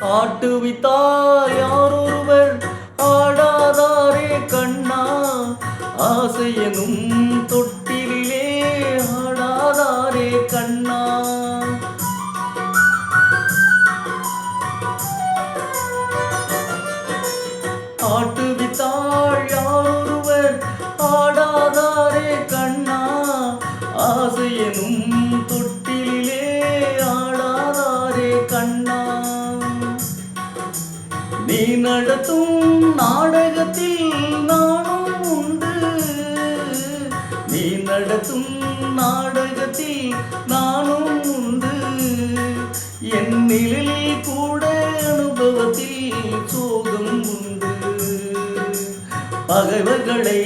ஆட்டுவித்தால் யாரொருவர் ஆடாதாரே கண்ணா, ஆசையனும் தொட்டிலே ஆடாதாரே கண்ணா. ஆட்டுவித்தால் யாரொருவர் ஆடாதாரே கண்ணா, ஆசையனும் தொட்டிலே ஆடாதாரே கண்ணா. நீ நடத்தும் நாடகத்தில் நானும் உண்டு, நீ நடத்தும் நாடகத்தில் நானும் உண்டு. என் நிழலில் கூட அனுபவத்தில் சோகம் உண்டு. பகைவர்களை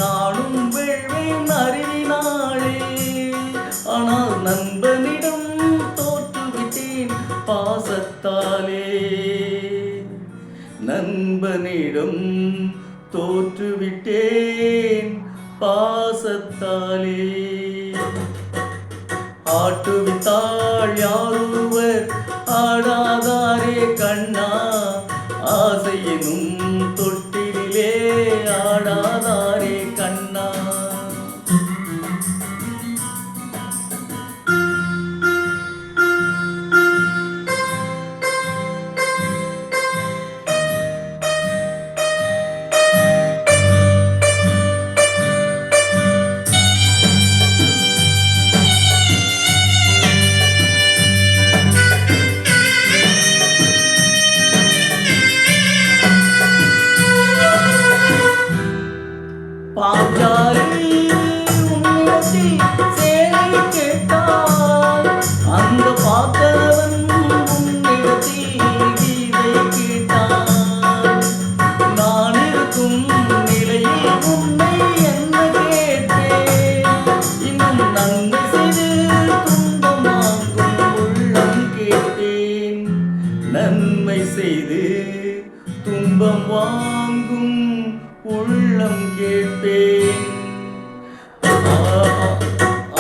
நானும் வெல்வேன் அறிவினாளே, ஆனால் நண்பனிடம் தோற்றுவிட்டேன் பாசத்தாலே. நண்பனிடம் தோற்றுவிட்டேன் பாசத்தாலே. ஆட்டுவித்தால் யாரொருவர் ஆடாதாரே கண்ணா, ஆசையனும் தொட்டிலே ஆடாதாரே கண்ணா. பாஞ்சாலி உன்னிடத்தில் சேலை கேட்டால், அந்த பார்த்தவன் உன்னிடத்தில் கீதை கேட்டான். நான் இருக்கும் நிலையில் உன்னை என்ன கேட்டேன், இன்னும் நன்மை செய்து துன்பம் வாங்கும் உள்ளம் கேட்டேன். நன்மை செய்து துன்பம் வாங்கும் உள்ளம் கேட்பேன்.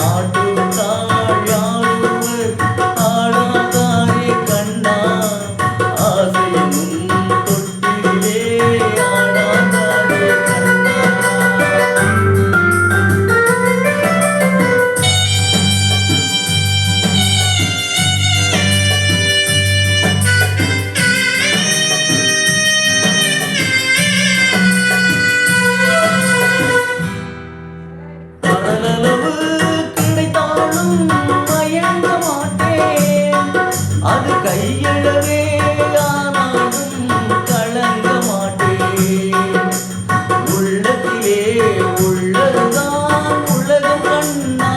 ஆட்டுவித்தால் யாரொருவர் ஆடாதாரே கண்ணா, ஆசையனும் தொட்டிலே ஆடாதாரே கண்ணா. கடலளவு கிடைத்தாலும் மயங்க மாட்டேன், அது கையளவே ஆனாலும் கலங்க மாட்டேன். உள்ளத்திலே உள்ளதுதான் உலகம் கண்ணா,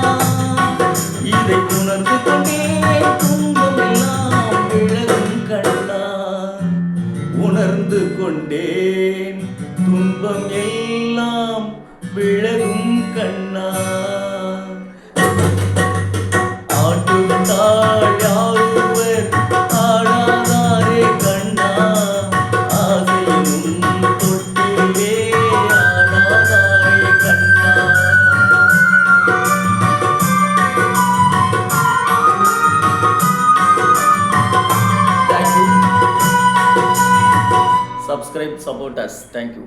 இதை உணர்ந்து கொண்டே துன்பமெல்லாம் விலகும் கண்ணா. உணர்ந்து கொண்டேன் துன்பம் எல்லாம் விலகும் கண்ணா. ஆட்டுவித்தால் யாரொருவர் ஆடாதாரே கண்ணா, ஆசையனும் தொட்டிலே ஆடாதாரே கண்ணா. Thank you. Subscribe, support us. Thank you.